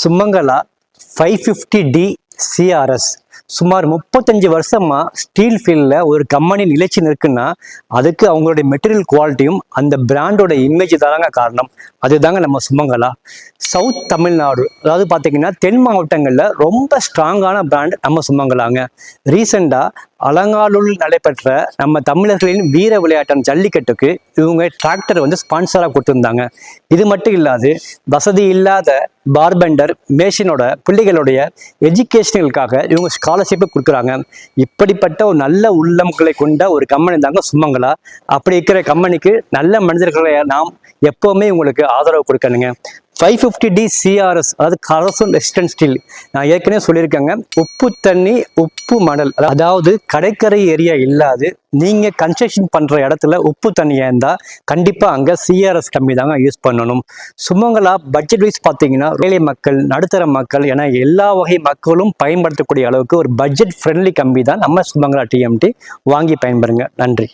Sumangala 550D CRS சுமார் 35 வருஷமா steel ஃபீல்டில் ஒரு கம்பெனி நிலைச்சு நிற்குன்னா அதுக்கு அவங்களுடைய மெட்டீரியல் குவாலிட்டியும் அந்த பிராண்டோட இமேஜ் தாங்க காரணம். அதுதாங்க நம்ம சுமங்கலா. சவுத் தமிழ்நாடு, அதாவது பார்த்தீங்கன்னா தென் மாவட்டங்களில் ரொம்ப ஸ்ட்ராங்கான பிராண்ட் நம்ம சுமங்கலாங்க. ரீசெண்டாக அலங்காநல்லூரில் நடைபெற்ற நம்ம தமிழர்களின் வீர விளையாட்டம் ஜல்லிக்கட்டுக்கு இவங்க டிராக்டர் ஸ்பான்சராக கொடுத்துருந்தாங்க. இது மட்டும் இல்லாது வசதி இல்லாத பார்பெண்டர் மேஷினோட பிள்ளைகளுடைய எஜுகேஷனலுக்காக இவங்க ஸ்காலர்ஷிப்பை கொடுக்குறாங்க. இப்படிப்பட்ட ஒரு நல்ல உள்ளங்களை கொண்ட ஒரு கம்பெனி தாங்க சுமங்கலா. அப்படி இருக்கிற கம்பெனிக்கு நல்ல மனிதர்களை நாம் எப்போவுமே உங்களுக்கு ஆதரவு கொடுக்கணுங்க. 550D சிஆர்எஸ், அதாவது கரோசன் ரெசிஸ்டன்ட் ஸ்டீல். நான் ஏற்கனவே சொல்லியிருக்கேங்க, உப்பு தண்ணி உப்பு மணல், அதாவது கடற்கரை ஏரியா இல்லாது நீங்கள் கன்ஸ்ட்ரக்ஷன் பண்ணுற இடத்துல உப்பு தண்ணியாக இருந்தால் கண்டிப்பாக அங்கே சிஆர்எஸ் கம்பெனி தாங்க யூஸ் பண்ணணும். சுமங்கலா பட்ஜெட் வைஸ் பார்த்தீங்கன்னா ஏழை மக்கள், நடுத்தர மக்கள் என எல்லா வகை மக்களும் பயன்படுத்தக்கூடிய அளவுக்கு ஒரு பட்ஜெட் ஃப்ரெண்ட்லி கம்பெனி தான் நம்ம சுமங்கலா டிஎம்டி. வாங்கி பயன்பெறுங்க. நன்றி.